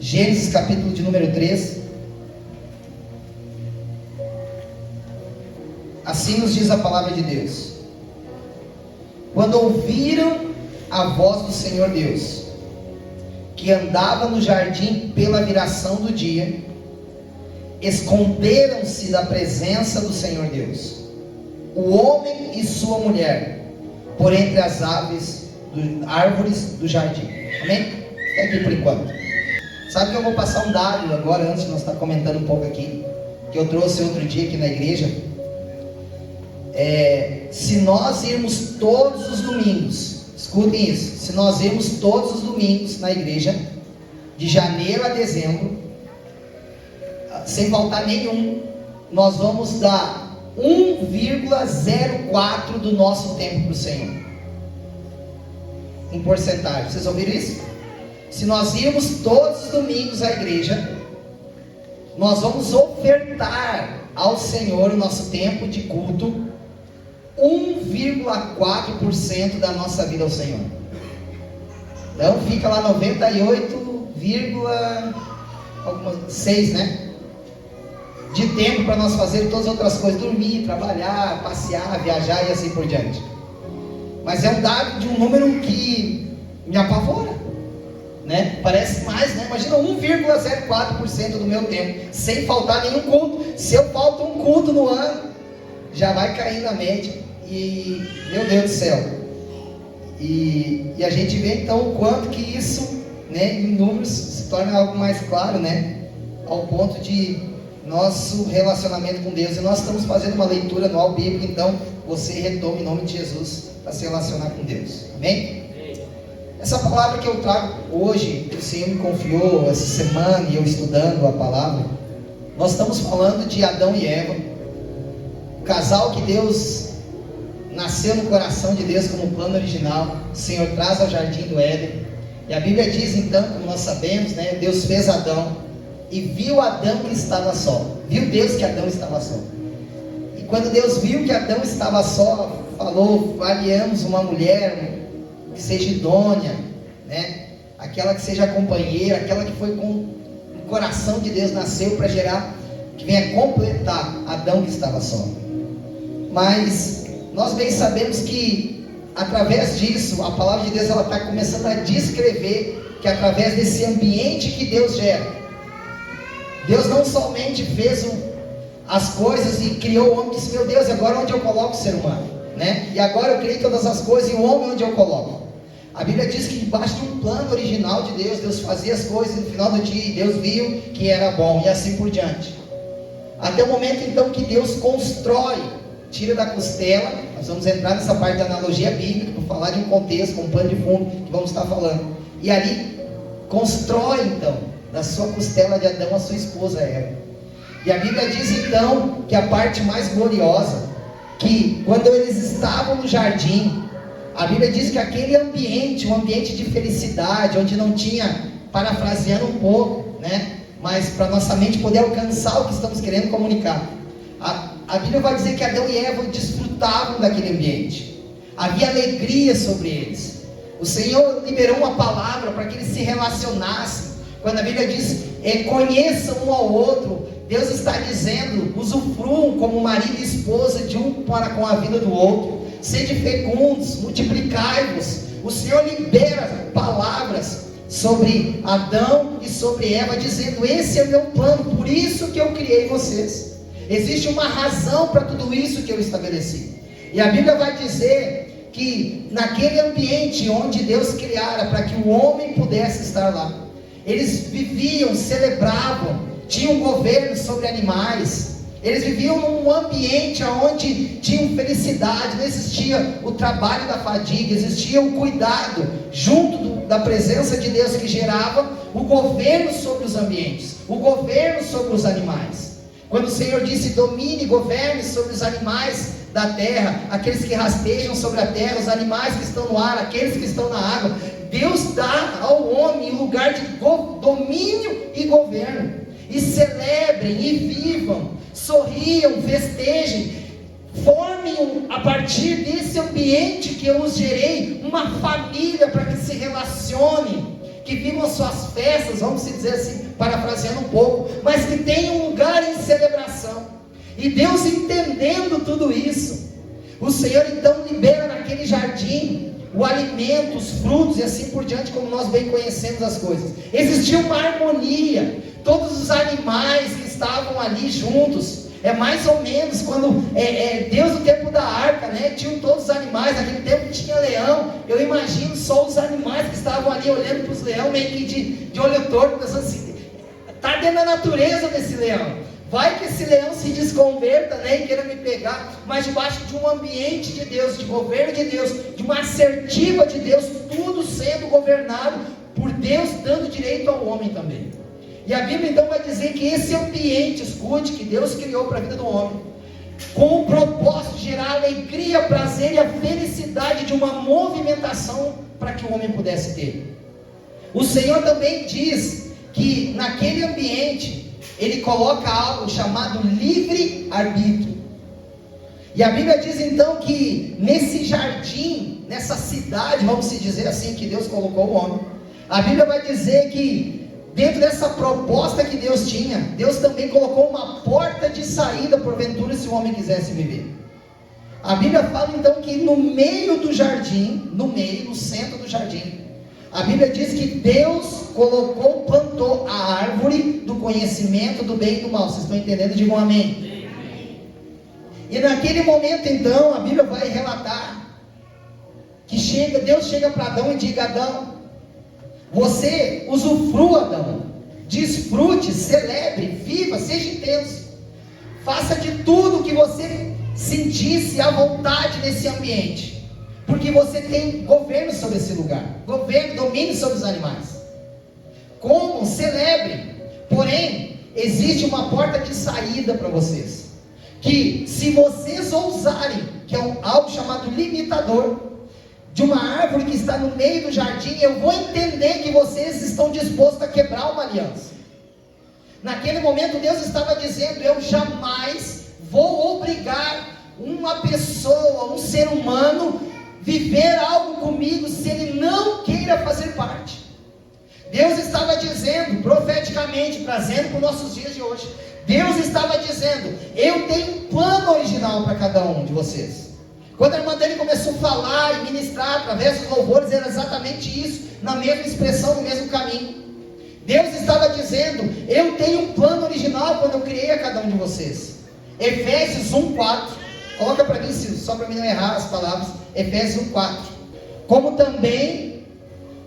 Gênesis capítulo de número 3. Assim nos diz a palavra de Deus: quando ouviram a voz do Senhor Deus, que andava no jardim pela viração do dia, esconderam-se da presença do Senhor Deus, o homem e sua mulher, por entre as árvores do jardim. Amém? Até aqui por enquanto. Sabe que eu vou passar um dado agora, antes de nós estar comentando um pouco aqui, que eu trouxe outro dia aqui na igreja. Se nós irmos todos os domingos, escutem isso, se nós irmos todos os domingos na igreja, de janeiro a dezembro, sem faltar nenhum, nós vamos dar 1,04 do nosso tempo para o Senhor, em porcentagem. Vocês ouviram isso? Se nós irmos todos os domingos à igreja, nós vamos ofertar ao Senhor o nosso tempo de culto, 1,4% da nossa vida ao Senhor. Então fica lá 98,6, né? De tempo para nós fazer todas as outras coisas, dormir, trabalhar, passear, viajar e assim por diante. Mas é um dado de um número que me apavora, né? Parece mais, né? Imagina 1,04% do meu tempo, sem faltar nenhum culto. Se eu falto um culto no ano, já vai cair na média. E meu Deus do céu, e a gente vê então o quanto que isso, né, em números se torna algo mais claro, né, ao ponto de nosso relacionamento com Deus. E nós estamos fazendo uma leitura anual bíblica, então você retome em nome de Jesus para se relacionar com Deus. Amém? Essa palavra que eu trago hoje, que o Senhor me confiou essa semana e eu estudando a palavra, nós estamos falando de Adão e Eva, o casal que Deus nasceu no coração de Deus como plano original. O Senhor traz ao jardim do Éden, e a Bíblia diz então, como nós sabemos, né, Deus fez Adão, e viu Adão que estava só. Viu Deus que Adão estava só, e quando Deus viu que Adão estava só, falou: variamos uma mulher que seja idônea, né, aquela que seja companheira, aquela que foi com o coração de Deus, nasceu para gerar, que venha completar Adão que estava só. Mas nós bem sabemos que através disso, a palavra de Deus ela está começando a descrever que através desse ambiente que Deus gera, Deus não somente fez as coisas e criou o homem e disse: meu Deus, agora onde eu coloco o ser humano, né? E agora eu criei todas as coisas e o homem onde eu coloco? A Bíblia diz que debaixo de um plano original de Deus, Deus fazia as coisas e no final do dia Deus viu que era bom, e assim por diante. Até o momento então que Deus constrói, tira da costela. Nós vamos entrar nessa parte da analogia bíblica, para falar de um contexto, com um pano de fundo que vamos estar falando. E ali constrói então da sua costela de Adão a sua esposa Eva. E a Bíblia diz então que a parte mais gloriosa, que quando eles estavam no jardim, a Bíblia diz que aquele ambiente, um ambiente de felicidade, onde não tinha, parafraseando um pouco, né, mas para nossa mente poder alcançar o que estamos querendo comunicar, a Bíblia vai dizer que Adão e Eva desfrutavam daquele ambiente, havia alegria sobre eles. O Senhor liberou uma palavra para que eles se relacionassem. Quando a Bíblia diz: conheçam um ao outro, Deus está dizendo: usufruam como marido e esposa de um para com a vida do outro, sede fecundos, multiplicai-vos. O Senhor libera palavras sobre Adão e sobre Eva, dizendo: esse é o meu plano, por isso que eu criei vocês. Existe uma razão para tudo isso que eu estabeleci. E a Bíblia vai dizer que naquele ambiente onde Deus criara para que o homem pudesse estar lá, eles viviam, celebravam, tinham governo sobre animais, eles viviam num ambiente onde tinham felicidade, não existia o trabalho da fadiga, existia o cuidado junto da presença de Deus que gerava o governo sobre os ambientes, o governo sobre os animais. Quando o Senhor disse: domine e governe sobre os animais da terra, aqueles que rastejam sobre a terra, os animais que estão no ar, aqueles que estão na água, Deus dá ao homem um lugar de domínio e governo. E celebrem e vivam, sorriam, festejem, formem a partir desse ambiente que eu os gerei, uma família para que se relacionem, que vivam as suas festas, vamos dizer assim, parafraseando um pouco, mas que tem um lugar em celebração. E Deus, entendendo tudo isso, o Senhor então libera naquele jardim o alimento, os frutos e assim por diante, como nós bem conhecemos as coisas. Existia uma harmonia, todos os animais que estavam ali juntos. É mais ou menos quando Deus, no tempo da arca, né, tinham todos os animais. Naquele tempo tinha leão. Eu imagino só os animais que estavam ali olhando para os leões, meio que de olho torto, pensando assim: está dentro da natureza desse leão. Vai que esse leão se desconverta, né, e queira me pegar. Mas debaixo de um ambiente de Deus, de governo de Deus, de uma assertiva de Deus, tudo sendo governado por Deus, dando direito ao homem também. E a Bíblia então vai dizer que esse ambiente, escute, que Deus criou para a vida do homem, com o propósito de gerar alegria, prazer e a felicidade de uma movimentação para que o homem pudesse ter. O Senhor também diz que naquele ambiente Ele coloca algo chamado livre-arbítrio. E a Bíblia diz então que nesse jardim, nessa cidade, vamos dizer assim, que Deus colocou o homem, a Bíblia vai dizer que dentro dessa proposta que Deus tinha, Deus também colocou uma porta de saída, porventura, se o homem quisesse viver. A Bíblia fala então que no meio do jardim, no centro do jardim, a Bíblia diz que Deus plantou a árvore do conhecimento do bem e do mal. Vocês estão entendendo? Digam amém. E naquele momento então, a Bíblia vai relatar que Deus chega para Adão e diz: Adão, você usufrua, Adão, desfrute, celebre, viva, seja intenso, faça de tudo que você sentisse à vontade nesse ambiente, porque você tem governo sobre esse lugar, domínio sobre os animais. Como? Celebre. Porém, existe uma porta de saída para vocês, que se vocês ousarem, que é algo chamado limitador, de uma árvore que está no meio do jardim, eu vou entender que vocês estão dispostos a quebrar uma aliança. Naquele momento Deus estava dizendo: eu jamais vou obrigar uma pessoa, um ser humano, viver algo comigo se ele não queira fazer parte. Deus estava dizendo, profeticamente, trazendo para os nossos dias de hoje, Deus estava dizendo: eu tenho um plano original para cada um de vocês. Quando a irmã dele começou a falar e ministrar através dos louvores, era exatamente isso, na mesma expressão, no mesmo caminho. Deus estava dizendo: eu tenho um plano original quando eu criei a cada um de vocês. Efésios 1:4, coloca para mim, só para mim não errar as palavras. Efésios 1:4, como também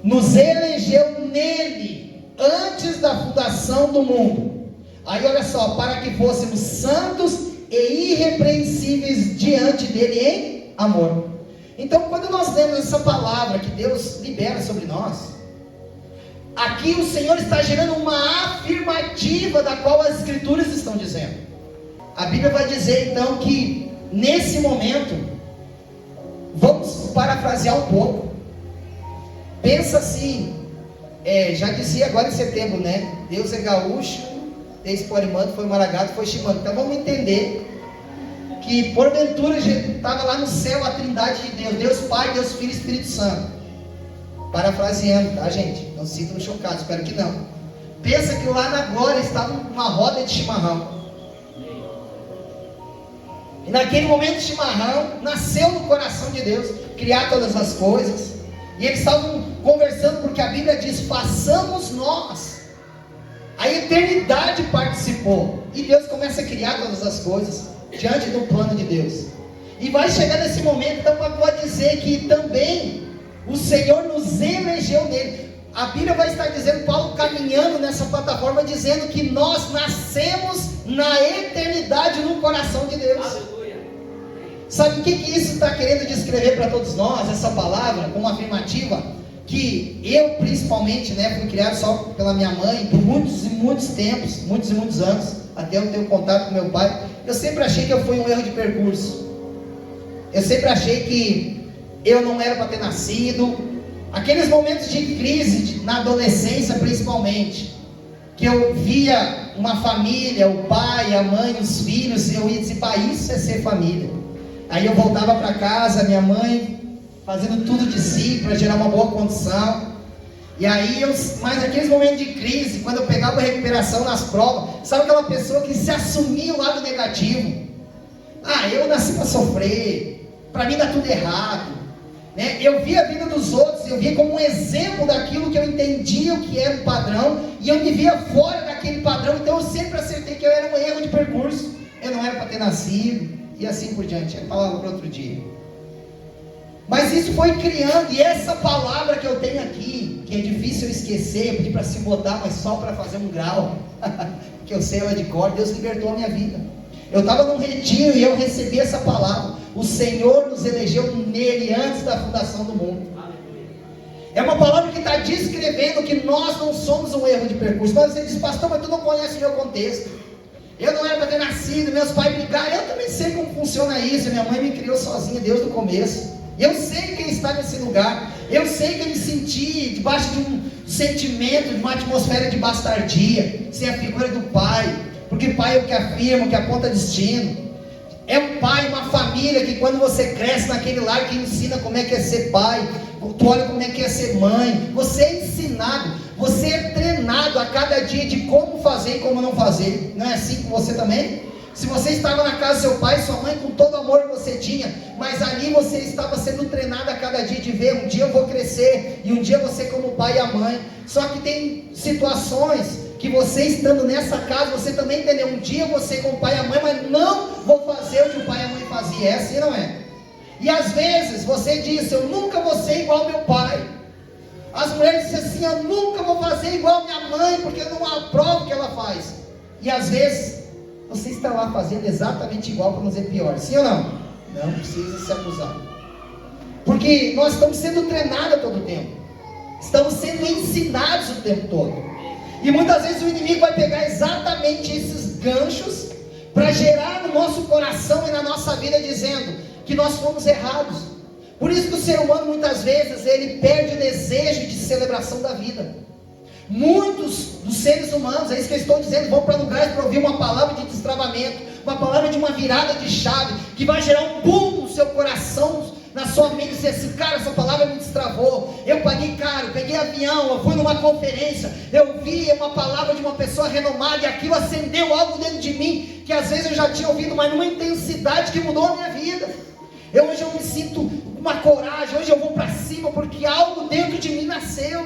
nos elegeu nele, antes da fundação do mundo. Aí olha só, para que fôssemos santos e irrepreensíveis diante dele em amor. Então, quando nós lemos essa palavra que Deus libera sobre nós, aqui o Senhor está gerando uma afirmativa da qual as Escrituras estão dizendo. A Bíblia vai dizer então que nesse momento, vamos parafrasear um pouco. Pensa assim, já dizia agora em setembro, né? Deus é gaúcho, desde Porimando, foi Maragato, foi Chimano. Então vamos entender que porventura estava lá no céu a trindade de Deus, Deus Pai, Deus Filho e Espírito Santo. Parafraseando, tá, gente? Não se sintam chocados, espero que não. Pensa que lá na glória estava uma roda de chimarrão. E naquele momento o chimarrão nasceu no coração de Deus, criar todas as coisas. E eles estavam conversando, porque a Bíblia diz: façamos nós. A eternidade participou. E Deus começa a criar todas as coisas diante do plano de Deus. E vai chegar nesse momento, então pode dizer que também o Senhor nos elegeu nele. A Bíblia vai estar dizendo, Paulo caminhando nessa plataforma, dizendo que nós nascemos na eternidade no coração de Deus. Aleluia. Sabe o que isso está querendo descrever para todos nós, essa palavra, como afirmativa? Que eu principalmente, né, fui criado só pela minha mãe, por muitos e muitos tempos, muitos e muitos anos, até eu ter um contato com meu pai. Eu sempre achei que eu fui um erro de percurso. Eu sempre achei que eu não era para ter nascido. Aqueles momentos de crise, na adolescência principalmente, que eu via uma família, o pai, a mãe, os filhos, eu ia dizer: pai, isso é ser família. Aí eu voltava para casa, minha mãe fazendo tudo de si para gerar uma boa condição. E aí, mas naqueles momentos de crise, quando eu pegava recuperação nas provas, sabe aquela pessoa que se assumia o lado negativo? Ah, eu nasci para sofrer, para mim dá tudo errado, né? Eu via a vida dos outros, eu via como um exemplo daquilo que eu entendia o que era um padrão, e eu me via fora daquele padrão, então eu sempre acertei que eu era um erro de percurso, eu não era para ter nascido, e assim por diante. É palavra para outro dia. Mas isso foi criando, e essa palavra que eu tenho aqui, que é difícil eu esquecer, eu pedi para se botar, mas só para fazer um grau, porque eu sei ela de cor, Deus libertou a minha vida. Eu estava num retiro e eu recebi essa palavra. O Senhor nos elegeu nele antes da fundação do mundo. É uma palavra que está descrevendo que nós não somos um erro de percurso. Mas você diz, pastor, mas tu não conhece o meu contexto. Eu não era para ter nascido, meus pais brigaram. Eu também sei como funciona isso. Minha mãe me criou sozinha desde o começo. Eu sei quem está nesse lugar. Eu sei que eu me senti debaixo de um sentimento, de uma atmosfera de bastardia, sem a figura do pai. Porque pai é o que afirma, o que aponta destino. É um pai, uma família que quando você cresce naquele lar que ensina como é que é ser pai, tu olha como é que é ser mãe, você é ensinado, você é treinado a cada dia de como fazer e como não fazer. Não é assim com você também? Se você estava na casa do seu pai e sua mãe com todo o amor que você tinha, mas ali você estava sendo treinado a cada dia de ver, um dia eu vou crescer, e um dia você como o pai e a mãe. Só que tem situações que você estando nessa casa, você também entendeu, um dia você como o pai e a mãe, mas não vou fazer o que o pai e a mãe faziam, é assim, não é? E às vezes você diz, eu nunca vou ser igual ao meu pai. As mulheres dizem assim, eu nunca vou fazer igual a minha mãe, porque eu não aprovo o que ela faz. E às vezes você está lá fazendo exatamente igual, para não dizer pior, sim ou não? Não precisa se acusar, porque nós estamos sendo treinados a todo tempo, estamos sendo ensinados o tempo todo, e muitas vezes o inimigo vai pegar exatamente esses ganchos, para gerar no nosso coração e na nossa vida, dizendo que nós fomos errados. Por isso que o ser humano muitas vezes, ele perde o desejo de celebração da vida. Muitos dos seres humanos, é isso que eu estou dizendo, vão para lugares para ouvir uma palavra de destravamento, uma palavra de uma virada de chave, que vai gerar um boom no seu coração, na sua mente, dizer assim, cara, essa palavra me destravou, eu paguei caro, peguei avião, eu fui numa conferência, eu vi uma palavra de uma pessoa renomada, e aquilo acendeu algo dentro de mim, que às vezes eu já tinha ouvido, mas numa intensidade que mudou a minha vida. Hoje eu me sinto uma coragem, hoje eu vou para cima, porque algo dentro de mim nasceu.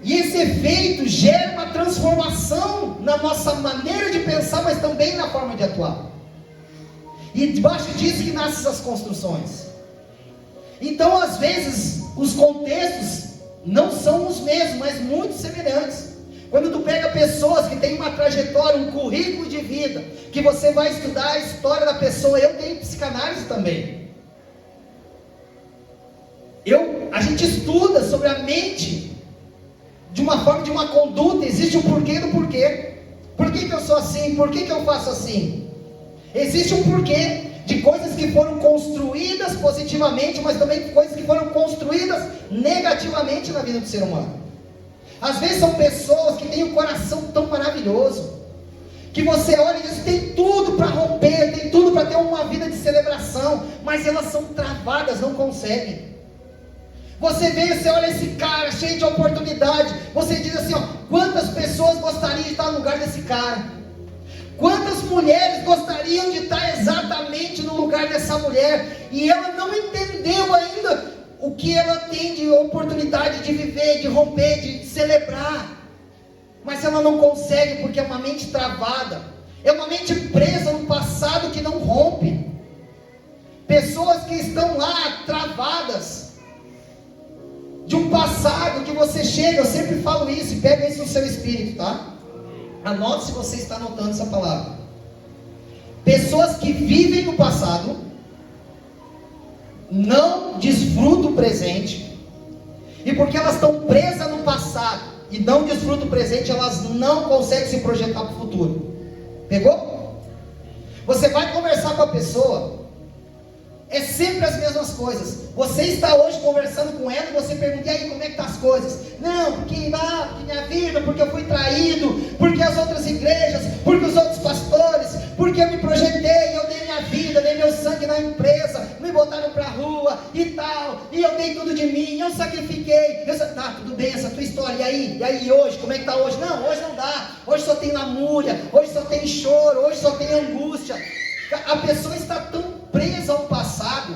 E esse efeito gera uma transformação na nossa maneira de pensar, mas também na forma de atuar. E debaixo disso que nascem essas construções. Então, às vezes, os contextos não são os mesmos, mas muito semelhantes. Quando tu pega pessoas que têm uma trajetória, um currículo de vida, que você vai estudar a história da pessoa, eu tenho psicanálise também. A gente estuda sobre a mente, de uma forma, de uma conduta, existe um porquê do porquê. Por que eu sou assim? Por que eu faço assim? Existe um porquê de coisas que foram construídas positivamente, mas também coisas que foram construídas negativamente na vida do ser humano. Às vezes são pessoas que têm um coração tão maravilhoso, que você olha e diz, tem tudo para romper, tem tudo para ter uma vida de celebração, mas elas são travadas, não conseguem. Você vê, você olha esse cara cheio de oportunidade, você diz assim, ó, quantas pessoas gostariam de estar no lugar desse cara? Quantas mulheres gostariam de estar exatamente no lugar dessa mulher? E ela não entendeu ainda o que ela tem de oportunidade de viver, de romper, de celebrar. Mas ela não consegue, porque é uma mente travada, é uma mente presa no passado que não rompe. Pessoas que estão lá travadas, de um passado que você chega, eu sempre falo isso, e pega isso no seu espírito, tá? Anote se você está anotando essa palavra. Pessoas que vivem no passado, não desfrutam o presente, e porque elas estão presas no passado, e não desfrutam o presente, elas não conseguem se projetar para o futuro. Pegou? Você vai conversar com a pessoa, é sempre as mesmas coisas. Você está hoje conversando com ela e você pergunta, e aí, como é que estão as coisas? Não, porque minha vida, porque eu fui traído, porque as outras igrejas, porque os outros pastores, porque eu me projetei, eu dei minha vida, dei meu sangue na empresa, me botaram pra rua e tal, e eu dei tudo de mim, eu sacrifiquei, tá, tudo bem, essa tua história, e aí hoje, como é que tá hoje? Não, hoje não dá, hoje só tem lamúria, hoje só tem choro, hoje só tem angústia. A pessoa está tão presa ao passado,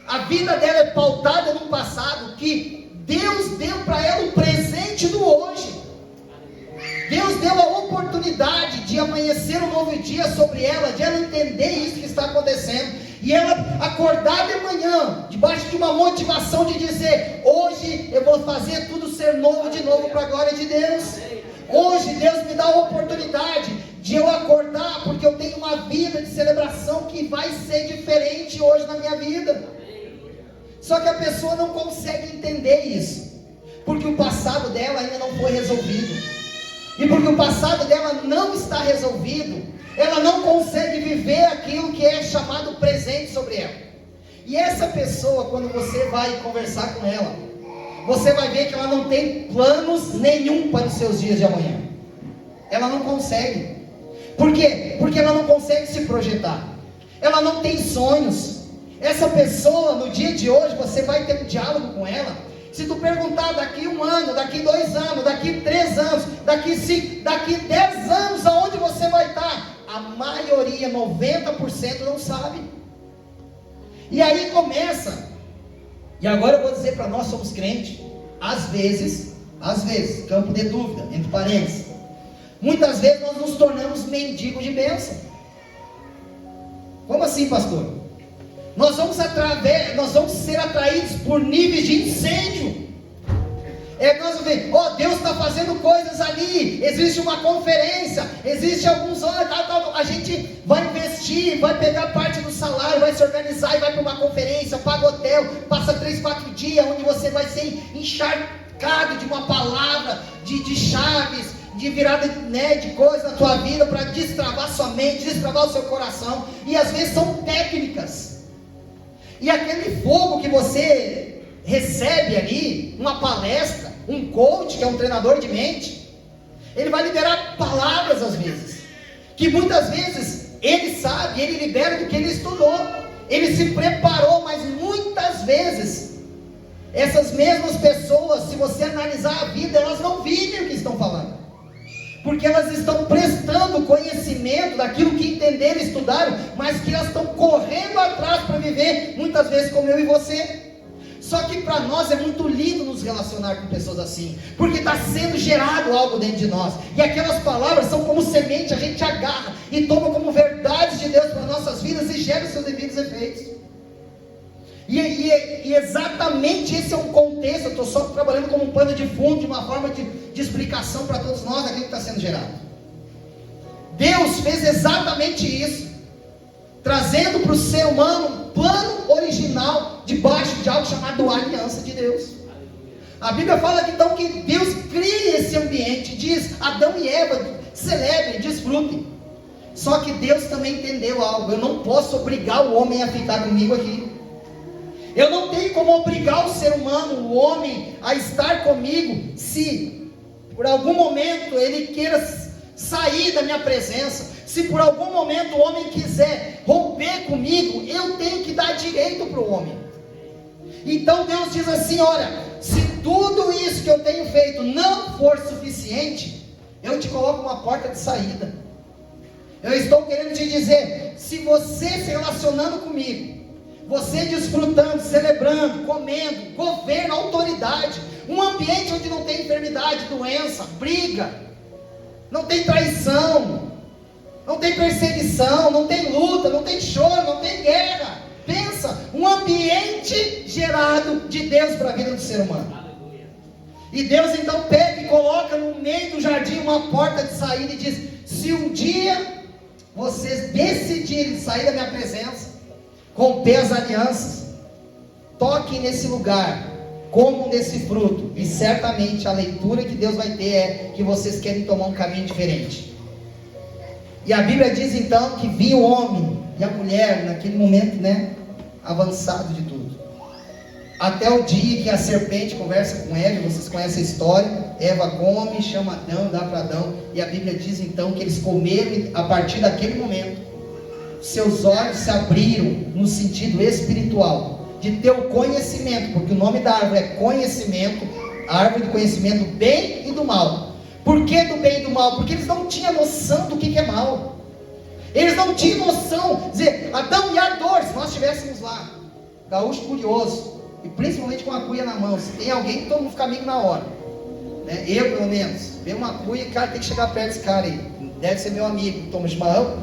a vida dela é pautada no passado, que Deus deu para ela o presente do hoje. Deus deu a oportunidade de amanhecer um novo dia sobre ela, de ela entender isso que está acontecendo, e ela acordar de manhã, debaixo de uma motivação de dizer: hoje eu vou fazer tudo ser novo de novo para a glória de Deus. Hoje Deus me dá a oportunidade de eu acordar, porque eu tenho uma vida de celebração que vai ser diferente hoje na minha vida. Só que a pessoa não consegue entender isso, porque o passado dela ainda não foi resolvido. E porque o passado dela não está resolvido, ela não consegue viver aquilo que é chamado presente sobre ela. E essa pessoa, quando você vai conversar com ela, você vai ver que ela não tem planos nenhum para os seus dias de amanhã. Ela não consegue. Por quê? Porque ela não consegue se projetar. Ela não tem sonhos. Essa pessoa, no dia de hoje, você vai ter um diálogo com ela. Se tu perguntar daqui 1 ano, daqui 2 anos, daqui 3 anos, daqui 10 anos, aonde você vai estar? A maioria, 90% não sabe. E aí começa, e agora eu vou dizer para nós, somos crentes, às vezes, campo de dúvida, entre parênteses, muitas vezes nós nos tornamos mendigos de bênção. Como assim, pastor? Nós vamos ser atraídos por níveis de incêndio. Nós vamos ver, Deus está fazendo coisas ali, existe uma conferência, existe alguns anos, a gente vai investir, vai pegar parte do salário, vai se organizar e vai para uma conferência, paga hotel, passa 3, 4 dias, onde você vai ser encharcado de uma palavra, de chaves, de virada, de coisa na tua vida, para destravar sua mente, destravar o seu coração, e às vezes são técnicas. E aquele fogo que você recebe ali, uma palestra, um coach, que é um treinador de mente, ele vai liberar palavras às vezes, que muitas vezes ele sabe, ele libera do que ele estudou, ele se preparou, mas muitas vezes, essas mesmas pessoas, se você analisar a vida, elas não vivem o que estão falando. Porque elas estão prestando conhecimento daquilo que entenderam, estudaram, mas que elas estão correndo atrás para viver, muitas vezes como eu e você. Só que para nós é muito lindo nos relacionar com pessoas assim, porque está sendo gerado algo dentro de nós, e aquelas palavras são como semente, a gente agarra e toma como verdades de Deus para nossas vidas e gera os seus devidos efeitos. E exatamente esse é um contexto. Eu estou só trabalhando como um pano de fundo, de uma forma de explicação para todos nós daquilo que está sendo gerado. Deus fez exatamente isso, trazendo para o ser humano um plano original, debaixo de algo chamado aliança de Deus. A Bíblia fala então que Deus cria esse ambiente, diz: Adão e Eva, celebrem, desfrutem. Só que Deus também entendeu algo: eu não posso obrigar o homem a ficar comigo aqui. Eu não tenho como obrigar o ser humano, o homem, a estar comigo, se por algum momento ele queira sair da minha presença. Se por algum momento o homem quiser romper comigo, eu tenho que dar direito para o homem. Então Deus diz assim: olha, se tudo isso que eu tenho feito não for suficiente, eu te coloco uma porta de saída. Eu estou querendo te dizer, se você se relacionando comigo, você desfrutando, celebrando, comendo, governo, autoridade, um ambiente onde não tem enfermidade, doença, briga, não tem traição, não tem perseguição, não tem luta, não tem choro, não tem guerra. Pensa, um ambiente gerado de Deus para a vida do ser humano. E Deus então pega e coloca no meio do jardim uma porta de saída e diz: se um dia vocês decidirem sair da minha presença, romper as alianças, toquem nesse lugar, comam desse fruto, e certamente a leitura que Deus vai ter é que vocês querem tomar um caminho diferente. E a Bíblia diz então que vinha o homem e a mulher naquele momento, avançado de tudo, até o dia que a serpente conversa com Eva. Vocês conhecem a história. Eva come, chama Adão, dá para Adão, e a Bíblia diz então que eles comeram, e a partir daquele momento seus olhos se abriram no sentido espiritual, de ter o conhecimento, porque o nome da árvore é conhecimento, a árvore do conhecimento do bem e do mal. Por que do bem e do mal? Porque eles não tinham noção do que é mal. Eles não tinham noção, dizer, Adão e Ardor, se nós estivéssemos lá, gaúcho curioso, e principalmente com a cuia na mão, se tem alguém que todo mundo fica amigo na hora, né? Eu pelo menos, vê uma cuia, cara, tem que chegar perto desse cara aí, deve ser meu amigo, toma chimarrão.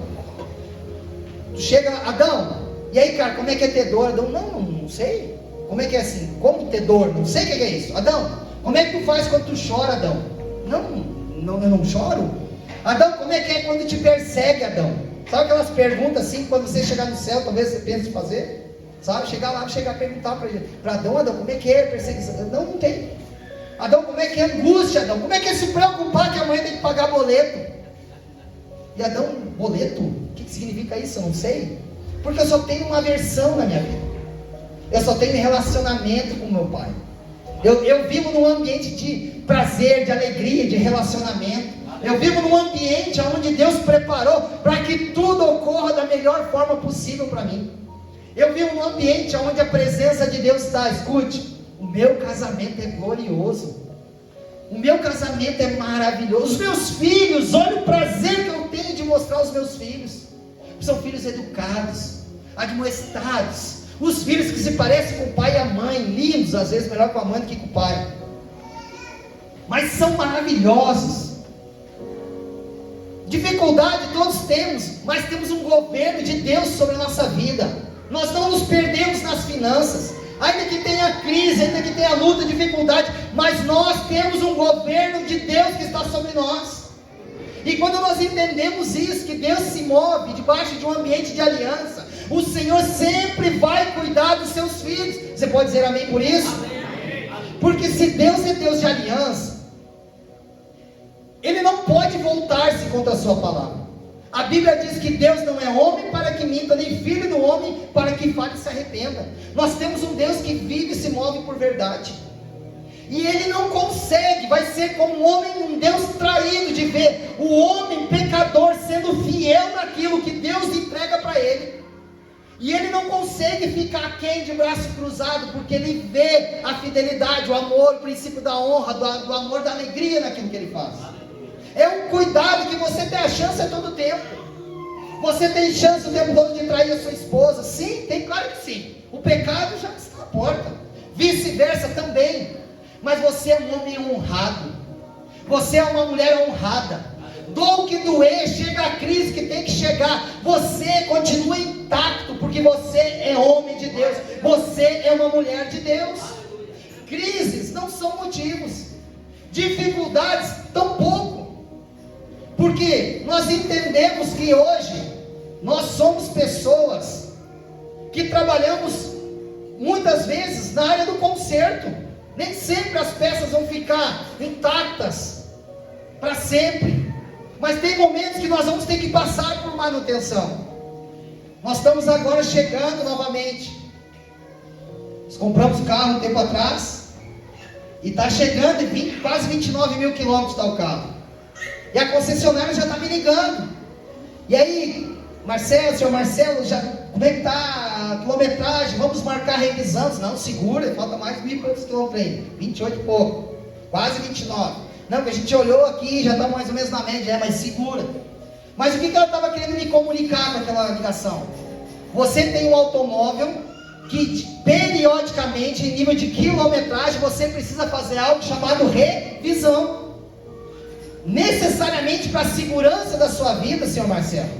Tu chega, Adão, e aí cara, como é que é ter dor? Adão, não sei, como é que é assim, como ter dor, não sei o que é isso. Adão, como é que tu faz quando tu chora, Adão? Eu não choro. Adão, como é que é quando te persegue, Adão? Sabe aquelas perguntas assim, quando você chegar no céu, talvez você pense em fazer? Sabe, chegar lá, chegar a perguntar para Adão, como é que é perseguição? Não tem. Adão, como é que é angústia, Adão? Como é que é se preocupar que amanhã tem que pagar boleto? E Adão, boleto? O que significa isso? Eu não sei. Porque eu só tenho uma versão na minha vida. Eu só tenho relacionamento com meu pai. Eu vivo num ambiente de prazer, de alegria, de relacionamento. Eu vivo num ambiente onde Deus preparou para que tudo ocorra da melhor forma possível para mim. Eu vivo num ambiente onde a presença de Deus está. Escute, o meu casamento é glorioso. O meu casamento é maravilhoso. Os meus filhos, olha o prazer que eu tenho de mostrar aos meus filhos. São filhos educados, admoestados. Os filhos que se parecem com o pai e a mãe, lindos, às vezes melhor com a mãe do que com o pai. Mas são maravilhosos. Dificuldade todos temos, mas temos um governo de Deus sobre a nossa vida. Nós não nos perdemos nas finanças, ainda que tenha crise, ainda que tenha luta, dificuldade, mas nós temos um governo de Deus que está sobre nós. E quando nós entendemos isso, que Deus se move debaixo de um ambiente de aliança, o Senhor sempre vai cuidar dos seus filhos. Você pode dizer amém por isso? Amém. Porque se Deus é Deus de aliança, Ele não pode voltar-se contra a sua palavra. A Bíblia diz que Deus não é homem para que minta, nem filho do homem para que fale e se arrependa. Nós temos um Deus que vive e se move por verdade. E Ele não consegue, vai ser como um homem, um Deus traído, de ver o homem pecador sendo fiel naquilo que Deus entrega para ele. E Ele não consegue ficar aquém de braço cruzado, porque Ele vê a fidelidade, o amor, o princípio da honra, do amor, da alegria naquilo que Ele faz. É um cuidado que você tem a chance a todo tempo. Você tem chance o tempo todo de trair a sua esposa? Sim, tem, claro que sim. O pecado já está à porta. Vice-versa também. Mas você é um homem honrado. Você é uma mulher honrada. Doa o que doer, chega a crise que tem que chegar, você continua intacto, porque você é homem de Deus. Você é uma mulher de Deus. Crises não são motivos. Dificuldades tampouco. Porque nós entendemos que hoje nós somos pessoas que trabalhamos muitas vezes na área do conserto. Nem sempre as peças vão ficar intactas para sempre. Mas tem momentos que nós vamos ter que passar por manutenção. Nós estamos agora chegando novamente. Nós compramos o carro um tempo atrás e está chegando em quase 29 mil quilômetros está o carro. E a concessionária já está me ligando. E aí, Marcelo, senhor Marcelo, como é que está a quilometragem? Vamos marcar revisão. Não, segura, falta mais 1.000 quilômetros aí. 28 e pouco, quase 29. Não, que a gente olhou aqui, já está mais ou menos na média, mas segura. Mas o que ela estava querendo me comunicar com aquela ligação? Você tem um automóvel que periodicamente, em nível de quilometragem, você precisa fazer algo chamado revisão. Necessariamente para a segurança da sua vida, senhor Marcelo,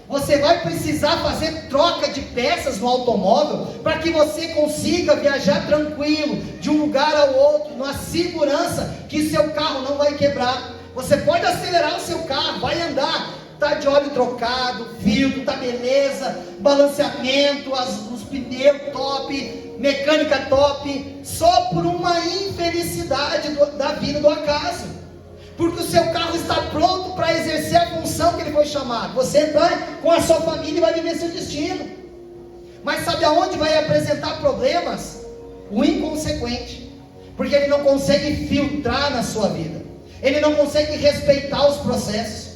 você vai precisar fazer troca de peças no automóvel para que você consiga viajar tranquilo de um lugar ao outro, numa segurança que seu carro não vai quebrar. Você pode acelerar o seu carro, vai andar, está de óleo trocado, filtro, está beleza, balanceamento, os pneus top, mecânica top, só por uma infelicidade da vida do acaso. Porque o seu carro está pronto para exercer a função que ele foi chamado. Você vai com a sua família e vai viver seu destino. Mas sabe aonde vai apresentar problemas? O inconsequente. Porque ele não consegue filtrar na sua vida. Ele não consegue respeitar os processos.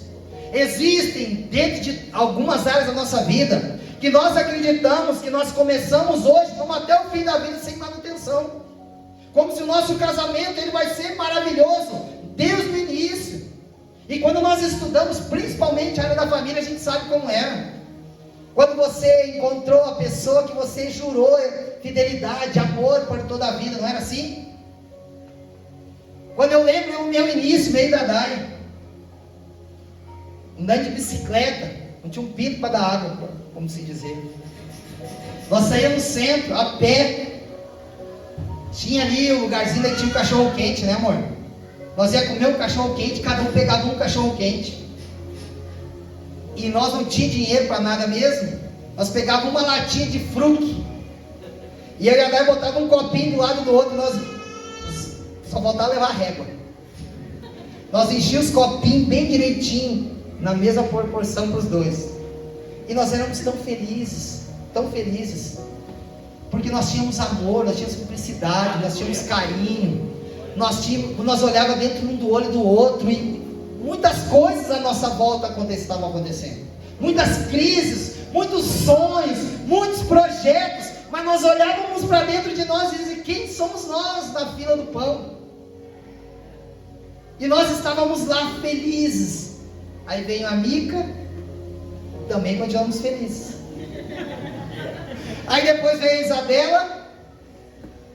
Existem dentro de algumas áreas da nossa vida que nós acreditamos que nós começamos hoje, vamos até o fim da vida sem manutenção, como se o nosso casamento ele vai ser maravilhoso desde o início. E quando nós estudamos principalmente a área da família, a gente sabe como era. Quando você encontrou a pessoa que você jurou fidelidade, amor por toda a vida, não era assim? Quando eu lembro o meu início, meio da Dai, andando de bicicleta, não tinha um pinto para dar água, como se dizer. Nós saíamos no centro, a pé. Tinha ali o lugarzinho que tinha um cachorro quente, né, amor? Nós ia comer um cachorro quente, cada um pegava um cachorro quente. E nós não tínhamos dinheiro para nada mesmo. Nós pegávamos uma latinha de fruque. E eu e a Dai botava um copinho do lado do outro. Nós só voltava a levar régua. Nós enchíamos os copinhos bem direitinho, na mesma proporção para os dois. E nós éramos tão felizes, porque nós tínhamos amor, nós tínhamos cumplicidade, nós tínhamos carinho, nós olhávamos dentro um do olho do outro, e muitas coisas à nossa volta estavam acontecendo, muitas crises, muitos sonhos, muitos projetos, mas nós olhávamos para dentro de nós e dizíamos: quem somos nós na fila do pão? E nós estávamos lá felizes. Aí veio a Mica, também continuamos felizes. Aí depois veio a Isabela,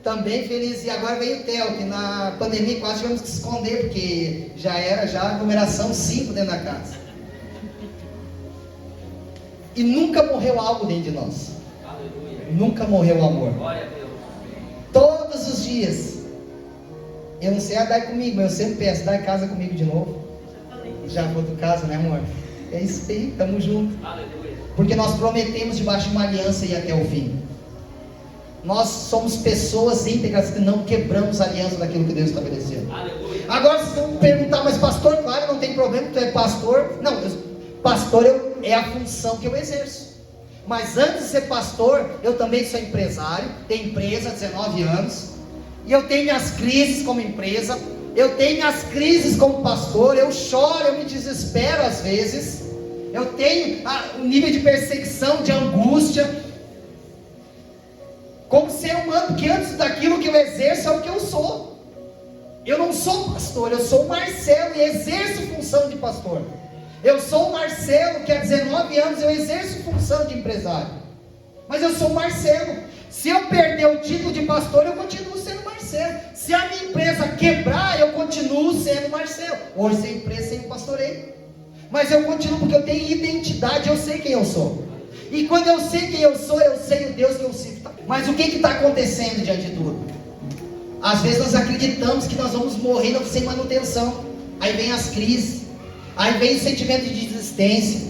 também feliz. E agora veio o Theo, que na pandemia quase tivemos que se esconder, porque já era aglomeração 5 dentro da casa. E nunca morreu algo dentro de nós. Aleluia. Nunca morreu o amor. Glória a Deus. Todos os dias. Eu não sei a Dai comigo, mas eu sempre peço: Dai, casa comigo de novo. Já vou do casa, né, amor? É isso aí, tamo junto. Aleluia. Porque nós prometemos debaixo de uma aliança ir até o fim. Nós somos pessoas íntegras que não quebramos a aliança daquilo que Deus estabeleceu. Aleluia. Agora vocês vão me perguntar: mas pastor, claro, não tem problema, tu é pastor. Não, pastor é a função que eu exerço. Mas antes de ser pastor, eu também sou empresário, tenho empresa há 19 anos. E eu tenho minhas crises como empresa, eu tenho minhas crises como pastor, eu choro, eu me desespero às vezes. Eu tenho um nível de perseguição, de angústia, como ser humano, porque antes daquilo que eu exerço é o que eu sou. Eu não sou pastor, eu sou o Marcelo e exerço função de pastor. Eu sou o Marcelo que há 19 anos eu exerço função de empresário. Mas eu sou o Marcelo. Se eu perder o título de pastor, eu continuo sendo Marcelo. Se a minha empresa quebrar, eu continuo sendo Marcelo. Hoje sem empresa, sem pastoreio. Mas eu continuo porque eu tenho identidade, eu sei quem eu sou. E quando eu sei quem eu sou, eu sei o Deus que eu sirvo. Mas o que está acontecendo diante de tudo? Às vezes nós acreditamos que nós vamos morrer sem manutenção. Aí vem as crises. Aí vem o sentimento de desistência.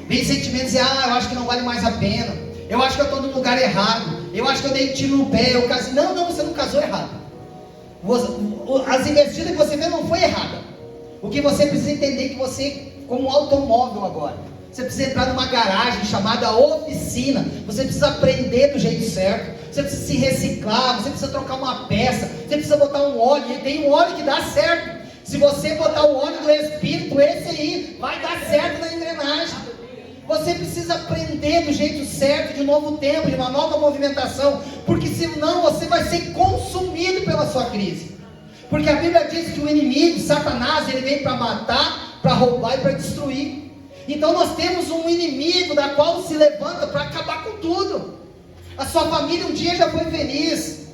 Vem sentimentos de: eu acho que não vale mais a pena. Eu acho que eu estou no lugar errado. Eu acho que eu dei tiro no pé. Eu casei. Não, você não casou errado. As investidas que você fez não foi errada. O que você precisa entender é que você, como um automóvel agora, você precisa entrar numa garagem chamada oficina. Você precisa aprender do jeito certo. Você precisa se reciclar. Você precisa trocar uma peça. Você precisa botar um óleo. E tem um óleo que dá certo. Se você botar o óleo do Espírito, esse aí vai dar certo na engrenagem. Você precisa aprender do jeito certo, de um novo tempo, de uma nova movimentação, porque senão você vai ser consumido pela sua crise. Porque a Bíblia diz que o inimigo, Satanás, ele vem para matar, para roubar e para destruir. Então nós temos um inimigo da qual se levanta para acabar com tudo. A sua família um dia já foi feliz.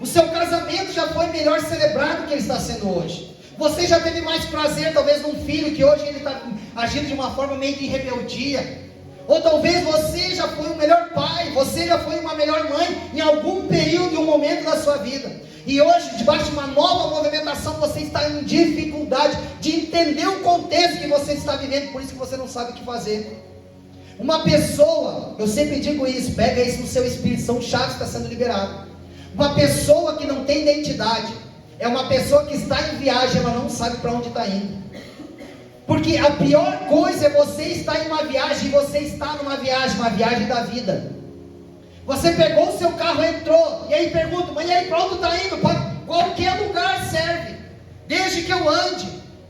O seu casamento já foi melhor celebrado do que ele está sendo hoje. Você já teve mais prazer talvez num filho que hoje ele está agindo de uma forma meio de rebeldia. Ou talvez você já foi um melhor pai, você já foi uma melhor mãe em algum período, um momento da sua vida. E hoje, debaixo de uma nova movimentação, você está em dificuldade de entender o contexto que você está vivendo, por isso que você não sabe o que fazer. Uma pessoa, eu sempre digo isso, pega isso no seu espírito, são chaves que está sendo liberado. Uma pessoa que não tem identidade, é uma pessoa que está em viagem, ela não sabe para onde está indo. Porque a pior coisa é você estar em uma viagem, e você está numa viagem, uma viagem da vida. Você pegou o seu carro, entrou, e aí pergunta: mas e aí, para onde está indo? Para qualquer lugar serve, desde que eu ande.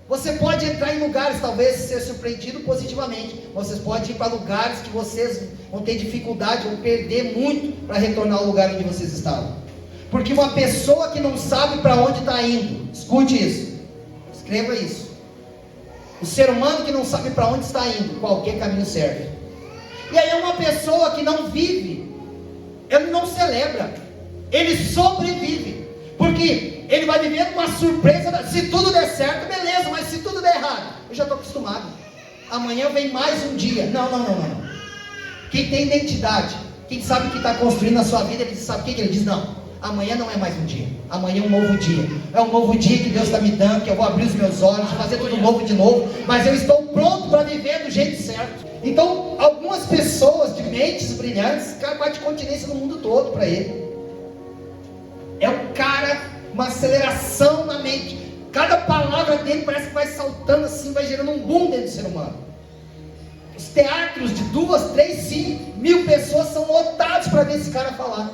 Você pode entrar em lugares, talvez ser surpreendido positivamente. Vocês podem ir para lugares que vocês vão ter dificuldade, vão perder muito para retornar ao lugar onde vocês estavam. Porque uma pessoa que não sabe para onde está indo, escute isso, escreva isso. O ser humano que não sabe para onde está indo, qualquer caminho serve. E aí uma pessoa que não vive, ele não celebra, ele sobrevive. Porque ele vai viver uma surpresa. Se tudo der certo, beleza, mas se tudo der errado, eu já estou acostumado. Amanhã vem mais um dia. Não. Quem tem identidade, quem sabe o que está construindo na sua vida, ele sabe o que ele diz: não, amanhã não é mais um dia, amanhã é um novo dia. É um novo dia que Deus está me dando, que eu vou abrir os meus olhos, fazer tudo novo de novo, mas eu estou pronto para viver do jeito certo. Então, algumas pessoas de mentes brilhantes, cara, bate continência no mundo todo para ele. É um cara, uma aceleração na mente. Cada palavra dele parece que vai saltando assim, vai gerando um boom dentro do ser humano. Os teatros de 2, 3, 5 mil pessoas são lotados para ver esse cara falar.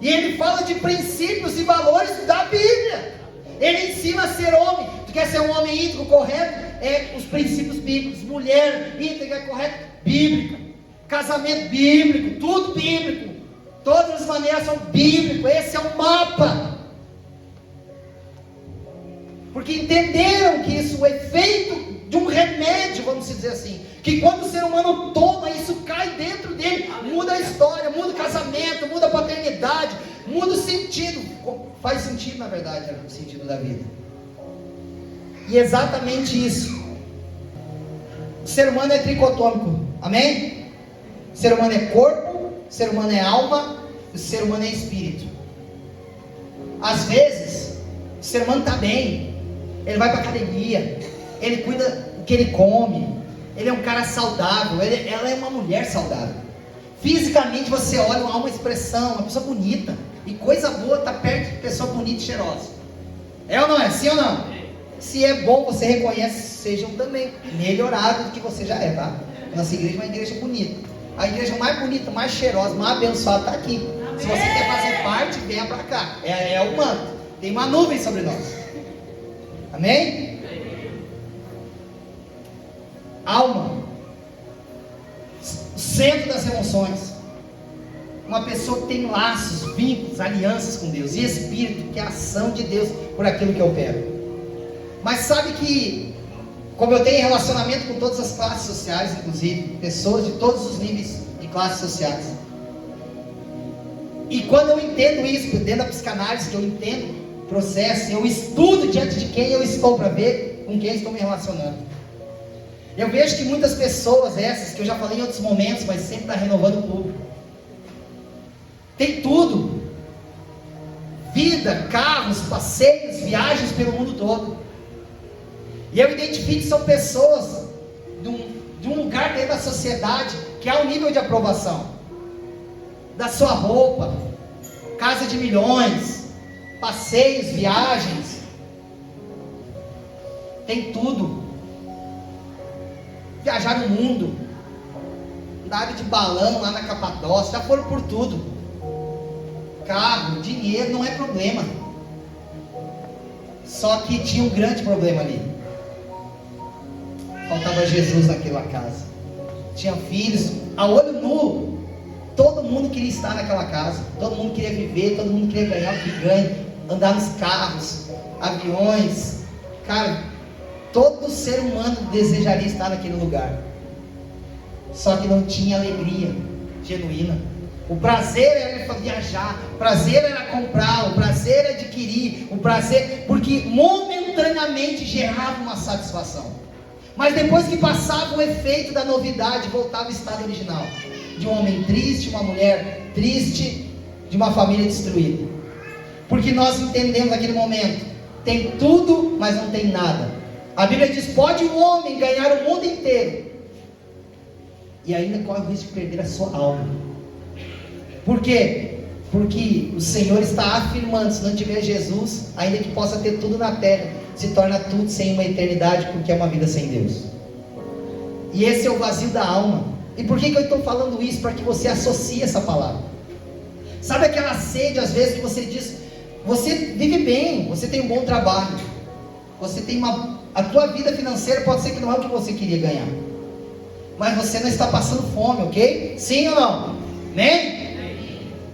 E ele fala de princípios e valores da Bíblia. Ele ensina a ser homem. Tu quer ser um homem íntegro, correto? É os princípios bíblicos. Mulher íntegra, correto? Bíblica. Casamento bíblico, tudo bíblico. Todas as maneiras são bíblicas. Esse é o mapa. Porque entenderam que isso é efeito de um remédio, vamos dizer assim. Que quando o ser humano toma, isso cai dentro dele. Muda a história, muda o casamento, muda a paternidade, muda o sentido. Faz sentido, na verdade, o sentido da vida. E exatamente isso. O ser humano é tricotômico. Amém? O ser humano é corpo, o ser humano é alma, o ser humano é espírito. Às vezes, o ser humano está bem, ele vai para a academia, ele cuida do que ele come, ele é um cara saudável, ela é uma mulher saudável. Fisicamente você olha, há uma expressão, uma pessoa bonita, e coisa boa está perto de pessoa bonita e cheirosa. É ou não é? Sim ou não? Se é bom, você reconhece, sejam também melhorados do que você já é, tá? Nossa igreja é uma igreja bonita. A igreja mais bonita, mais cheirosa, mais abençoada está aqui. Se você quer fazer parte, venha para cá. É o manto. Tem uma nuvem sobre nós. Amém? Alma. Centro das emoções. Uma pessoa que tem laços, vínculos, alianças com Deus. E espírito, que é a ação de Deus por aquilo que eu quero. Mas sabe que, como eu tenho relacionamento com todas as classes sociais, inclusive, pessoas de todos os níveis de classes sociais. E quando eu entendo isso, dentro da psicanálise, que eu entendo o processo, eu estudo diante de quem eu estou para ver com quem estou me relacionando. Eu vejo que muitas pessoas, essas que eu já falei em outros momentos, mas sempre está renovando o público, tem tudo: vida, carros, passeios, viagens pelo mundo todo. E eu identifico que são pessoas de um lugar dentro da sociedade que há um nível de aprovação da sua roupa, casa de milhões, passeios, viagens, tem tudo. Viajar no mundo, andaram de balão lá na Capadócia, já foram por tudo. Carro, dinheiro, não é problema. Só que tinha um grande problema ali. Faltava Jesus naquela casa. Tinha filhos, a olho nu. Todo mundo queria estar naquela casa. Todo mundo queria viver, todo mundo queria ganhar o que ganha. Andar nos carros, aviões. Cara, todo ser humano desejaria estar naquele lugar. Só que não tinha alegria genuína. O prazer era viajar, o prazer era comprar, o prazer era adquirir, o prazer, porque momentaneamente gerava uma satisfação. Mas depois que passava o efeito da novidade, voltava ao estado original. De um homem triste, uma mulher triste, de uma família destruída. Porque nós entendemos naquele momento, tem tudo, mas não tem nada. A Bíblia diz, pode um homem ganhar o mundo inteiro e ainda corre o risco de perder a sua alma. Por quê? Porque o Senhor está afirmando, se não tiver Jesus, ainda que possa ter tudo na terra, se torna tudo sem uma eternidade, porque é uma vida sem Deus. E esse é o vazio da alma. E por que eu estou falando isso? Para que você associe essa palavra. Sabe aquela sede às vezes que você diz, você vive bem, você tem um bom trabalho, Você tem a tua vida financeira pode ser que não é o que você queria ganhar, mas você não está passando fome, ok? Sim ou não? Né?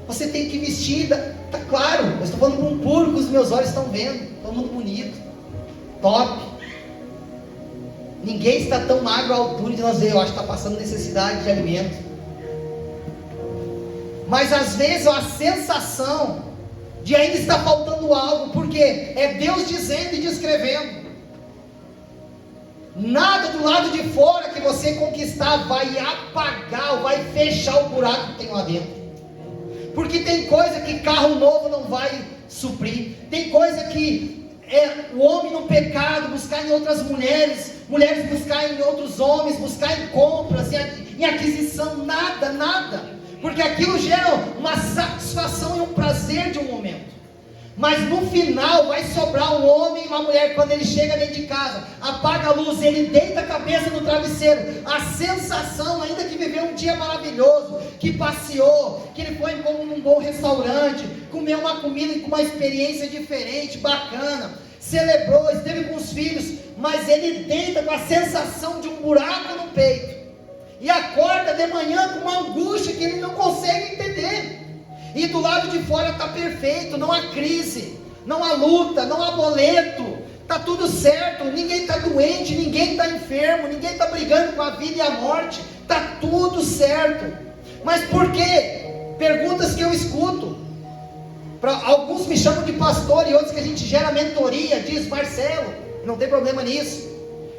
Você tem que vestir, tá claro, eu estou falando com um puro que os meus olhos estão vendo, todo mundo bonito, top. Ninguém está tão magro à altura de nós ver, eu acho que está passando necessidade de alimento. Mas às vezes a sensação de ainda está faltando algo, porque é Deus dizendo e descrevendo. Nada do lado de fora que você conquistar vai apagar ou vai fechar o buraco que tem lá dentro. Porque tem coisa que carro novo não vai suprir, tem coisa que o homem no pecado buscar em outras mulheres, mulheres buscar em outros homens, buscar em compras, em aquisição, nada, porque aquilo gera uma satisfação e um prazer de um momento, mas no final vai sobrar um homem e uma mulher. Quando ele chega dentro de casa, apaga a luz, ele deita a cabeça no travesseiro, a sensação, ainda que viveu um dia maravilhoso, que passeou, que ele foi num bom restaurante, comeu uma comida com uma experiência diferente, bacana, celebrou, esteve com os filhos, mas ele deita com a sensação de um buraco no peito, e acorda de manhã com uma angústia que ele não consegue entender. E do lado de fora está perfeito, não há crise, não há luta, não há boleto, está tudo certo, ninguém está doente, ninguém está enfermo, ninguém está brigando com a vida e a morte, está tudo certo. Mas por quê? Perguntas que eu escuto. Alguns me chamam de pastor e outros que a gente gera mentoria, diz: Marcelo, não tem problema nisso.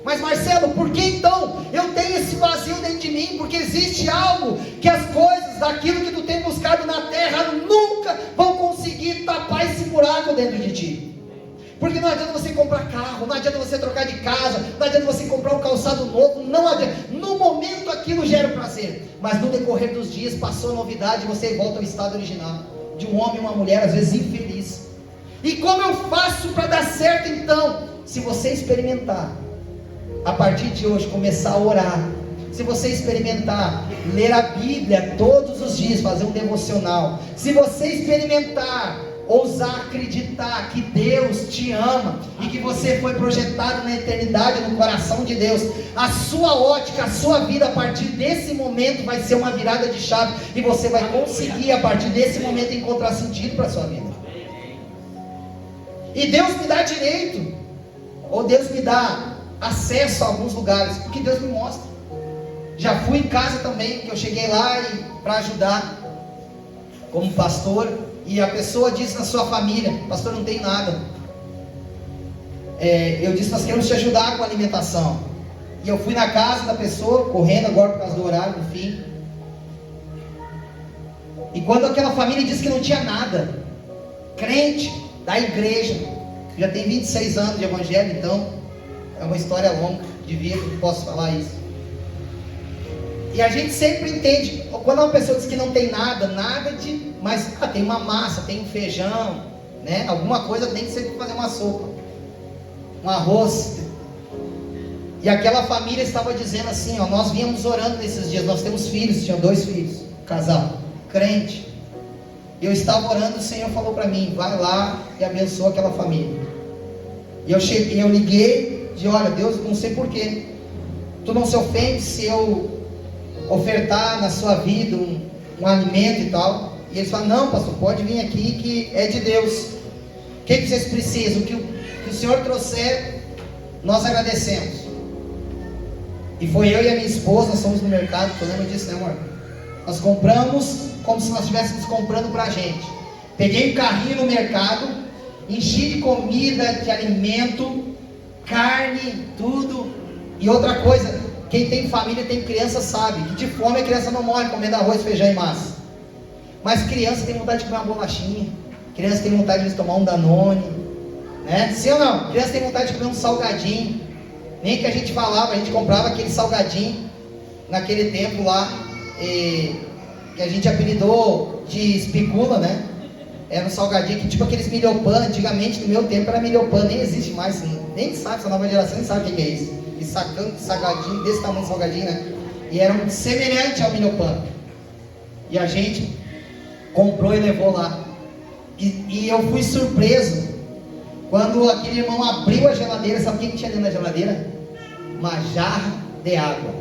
Mas Marcelo, por que então eu tenho esse vazio dentro de mim? Porque existe algo que as coisas, daquilo que tu tem buscado na terra, nunca vão conseguir tapar esse buraco dentro de ti. Porque não adianta você comprar carro, não adianta você trocar de casa, não adianta você comprar um calçado novo, não adianta. No momento aquilo gera prazer, mas no decorrer dos dias passou a novidade e você volta ao estado original, de um homem e uma mulher às vezes infeliz. E como eu faço para dar certo então? Se você experimentar, a partir de hoje, começar a orar, se você experimentar ler a Bíblia todos os dias, fazer um devocional, se você experimentar ousar acreditar que Deus te ama e que você foi projetado na eternidade no coração de Deus, a sua ótica, a sua vida a partir desse momento vai ser uma virada de chave e você vai conseguir a partir desse momento encontrar sentido para a sua vida. E Deus me dá direito, ou Deus me dá acesso a alguns lugares, porque Deus me mostra. Já fui em casa também, que eu cheguei lá para ajudar como pastor, e a pessoa disse na sua família: pastor, não tem nada. Eu disse: nós queremos te ajudar com a alimentação. E eu fui na casa da pessoa, correndo agora por causa do horário, enfim. E quando aquela família disse que não tinha nada, crente da igreja, já tem 26 anos de evangelho, então é uma história longa de vida, não posso falar isso. E a gente sempre entende, quando uma pessoa diz que não tem nada mas tem uma massa, tem um feijão, né? Alguma coisa tem que ser fazer uma sopa, um arroz. E aquela família estava dizendo assim, nós vínhamos orando nesses dias, nós temos filhos, tinham 2 filhos, casal, crente. Eu estava orando, o Senhor falou para mim: vai lá e abençoa aquela família. E eu liguei, olha, Deus, não sei porquê, tu não se ofende se eu ofertar na sua vida um alimento e tal. E eles falam: não, pastor, pode vir aqui que é de Deus. O que vocês precisam? O que o Senhor trouxer, nós agradecemos. E foi eu e a minha esposa, nós fomos no mercado, tu lembra disso, né, amor? Nós compramos como se nós estivéssemos comprando pra gente. Peguei um carrinho no mercado, enchi de comida, de alimento, carne, tudo. E outra coisa, quem tem família, tem criança, sabe que de fome a criança não morre comendo arroz, feijão e massa. Mas criança tem vontade de comer uma bolachinha, criança tem vontade de tomar um Danone, né? Sim ou não? Criança tem vontade de comer um salgadinho. Nem que a gente falava, a gente comprava aquele salgadinho naquele tempo lá, que a gente apelidou de espicula, né? Era um salgadinho que tipo aqueles milhopan. Antigamente, no meu tempo, era milhopan, nem existe mais, nem sabe, essa nova geração nem sabe o que é isso. E salgadinho, desse tamanho salgadinho, né? E era um semelhante ao milhopan. E a gente comprou e levou lá. E eu fui surpreso Quando aquele irmão abriu a geladeira, sabe o que tinha dentro da geladeira? Uma jarra de água,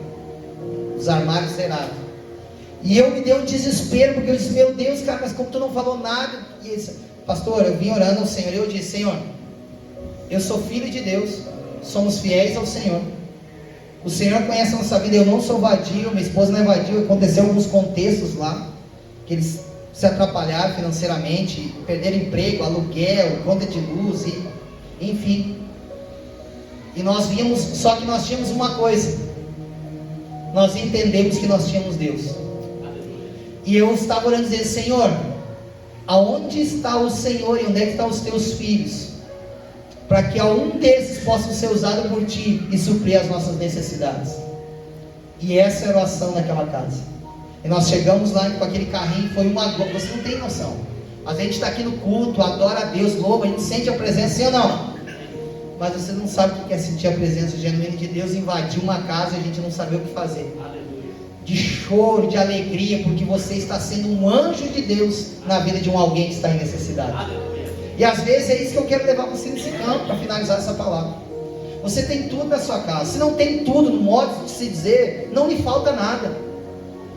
os armários zerados. E eu me dei um desespero, porque eu disse, meu Deus, cara, mas como tu não falou nada? E ele disse, pastor, eu vim orando ao Senhor, e eu disse, Senhor, eu sou filho de Deus, somos fiéis ao Senhor, o Senhor conhece a nossa vida, eu não sou vadio, minha esposa não é vadio, aconteceu alguns contextos lá, que eles se atrapalharam financeiramente, perderam emprego, aluguel, conta de luz, enfim. E nós vimos, só que nós tínhamos uma coisa, nós entendemos que nós tínhamos Deus. E eu estava orando dizendo, Senhor, aonde está o Senhor e onde é que estão os teus filhos? Para que algum desses possam ser usados por Ti e suprir as nossas necessidades. E essa era a oração naquela casa. E nós chegamos lá com aquele carrinho, foi uma glória, você não tem noção. A gente está aqui no culto, adora a Deus, louva, a gente sente a presença, sim ou não? Mas você não sabe o que é sentir a presença genuína de Deus, invadir uma casa e a gente não saber o que fazer. De choro, de alegria, porque você está sendo um anjo de Deus na vida de um alguém que está em necessidade. E às vezes é isso que eu quero levar você nesse campo, para finalizar essa palavra. Você tem tudo na sua casa, se não tem tudo, no modo de se dizer, não lhe falta nada.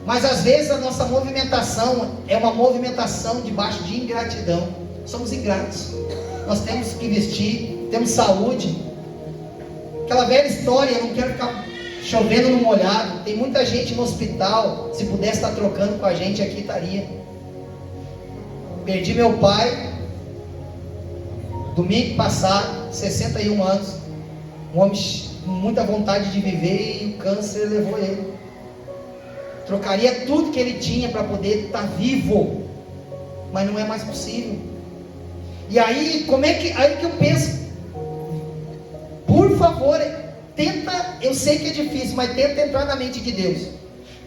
Mas às vezes a nossa movimentação é uma movimentação debaixo de ingratidão. Somos ingratos. Nós temos que vestir, temos saúde. Aquela velha história, eu não quero ficar chovendo no molhado. Tem muita gente no hospital, se pudesse estar trocando com a gente aqui, estaria. Perdi meu pai domingo passado, 61 anos, um homem com muita vontade de viver, e o câncer levou ele. Trocaria tudo que ele tinha para poder estar vivo, mas não é mais possível. E aí, aí que eu penso, por favor, tenta, eu sei que é difícil, mas tenta entrar na mente de Deus.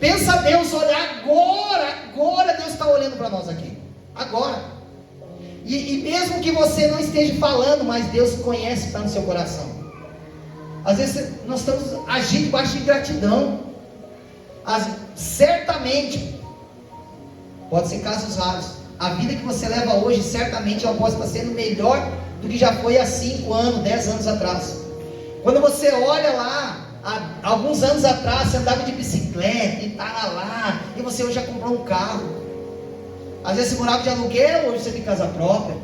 Pensa Deus olhar agora Deus está olhando para nós aqui, agora. E mesmo que você não esteja falando, mas Deus conhece, está no seu coração. Às vezes nós estamos agindo debaixo de ingratidão. Certamente, pode ser casos raros, a vida que você leva hoje, certamente ela pode estar sendo melhor do que já foi há 5 anos, 10 anos atrás. Quando você olha lá, há alguns anos atrás, você andava de bicicleta e estava lá, e você hoje já comprou um carro. Às vezes você morava de aluguel, hoje você tem casa própria.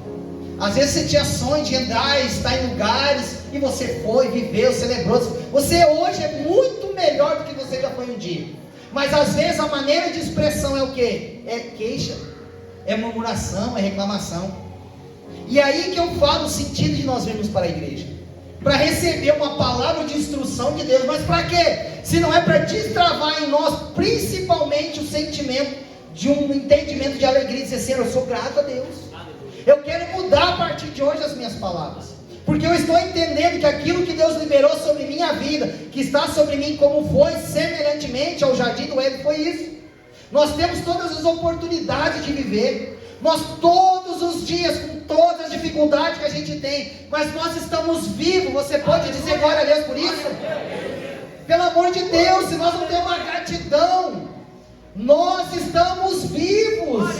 Às vezes você tinha sonho de entrar, estar em lugares, e você foi, viveu, celebrou. Você hoje é muito melhor do que você já foi um dia. Mas às vezes a maneira de expressão é o quê? É queixa, é murmuração, é reclamação. E aí que eu falo o sentido de nós virmos para a igreja. Para receber uma palavra de instrução de Deus. Mas para quê? Se não é para destravar em nós, principalmente o sentimento de um entendimento de alegria, dizer assim, eu sou grato a Deus. Eu quero mudar a partir de hoje as minhas palavras, porque eu estou entendendo que aquilo que Deus liberou sobre minha vida, que está sobre mim como foi, semelhantemente ao jardim do Éden, foi isso. Nós temos todas as oportunidades de viver, nós todos os dias, com todas as dificuldades que a gente tem, mas nós estamos vivos. Você pode dizer glória a Deus por isso? Pelo amor de Deus, se nós não temos uma gratidão, nós estamos vivos.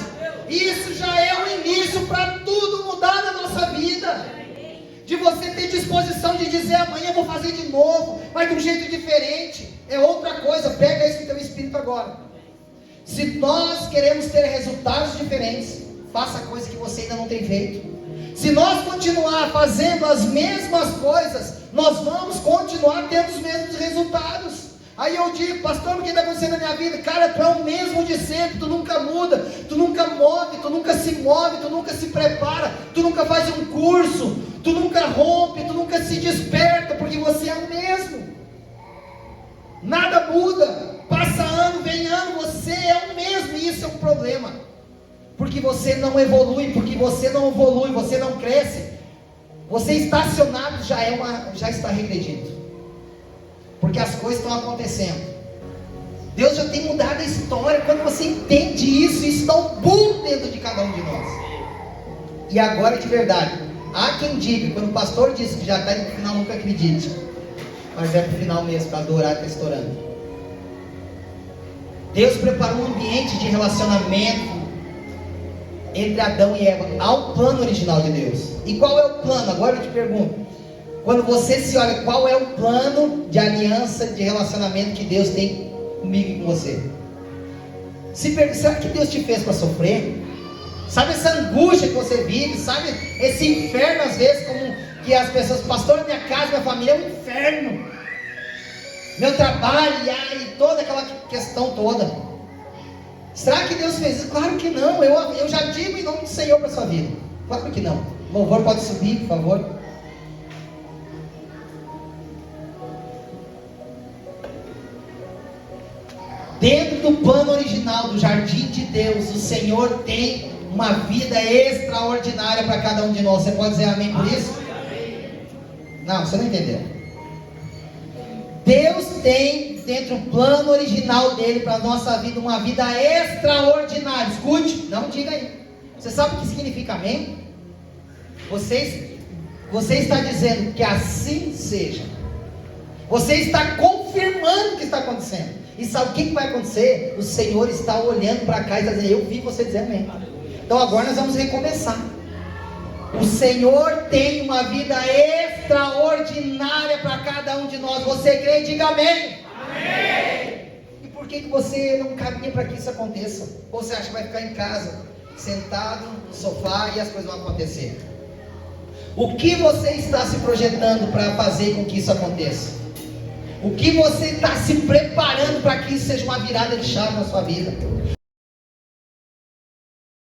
Isso já é o início para tudo mudar na nossa vida. De você ter disposição de dizer, amanhã eu vou fazer de novo, mas de um jeito diferente. É outra coisa, pega isso no teu espírito agora. Se nós queremos ter resultados diferentes, faça coisas que você ainda não tem feito. Se nós continuar fazendo as mesmas coisas, nós vamos continuar tendo os mesmos resultados. Aí eu digo, pastor, o que está acontecendo na minha vida? Cara, tu é o mesmo de sempre, tu nunca muda, tu nunca move, tu nunca se move, tu nunca se prepara, tu nunca faz um curso, tu nunca rompe, tu nunca se desperta, porque você é o mesmo. Nada muda, passa ano, vem ano, você é o mesmo, e isso é um problema. Porque você não evolui, você não cresce. Você estacionado já está regredindo. Porque as coisas estão acontecendo. Deus já tem mudado a história. Quando você entende isso, isso dá um boom dentro de cada um de nós. E agora de verdade, há quem diga, quando o pastor disse que já está no final, nunca acredite. Mas é no final mesmo, para adorar está estourando. Deus preparou um ambiente de relacionamento entre Adão e Eva ao plano original de Deus. E qual é o plano? Agora eu te pergunto. Quando você se olha, qual é o plano de aliança, de relacionamento que Deus tem comigo e com você? Será que Deus te fez para sofrer? Sabe essa angústia que você vive? Sabe esse inferno às vezes, como que as pessoas, pastor, minha casa, minha família é um inferno. Meu trabalho, e toda aquela questão toda. Será que Deus fez isso? Claro que não. Eu já digo em nome do Senhor para a sua vida. Claro que não. O louvor pode subir, por favor. Dentro do plano original do jardim de Deus, o Senhor tem uma vida extraordinária para cada um de nós. Você pode dizer amém por isso? Não, você não entendeu. Deus tem dentro do plano original dele para a nossa vida uma vida extraordinária. Escute, não diga aí. Você sabe o que significa amém? Você está dizendo que assim seja. Você está confirmando o que está acontecendo. E sabe o que vai acontecer? O Senhor está olhando para cá e está dizendo, eu vi você dizer amém. Então agora nós vamos recomeçar. O Senhor tem uma vida extraordinária para cada um de nós. Você crê? Diga amém. Amém. E por que você não caminha para que isso aconteça? Ou você acha que vai ficar em casa, sentado no sofá e as coisas vão acontecer? O que você está se projetando para fazer com que isso aconteça? O que você está se preparando para que isso seja uma virada de chave na sua vida?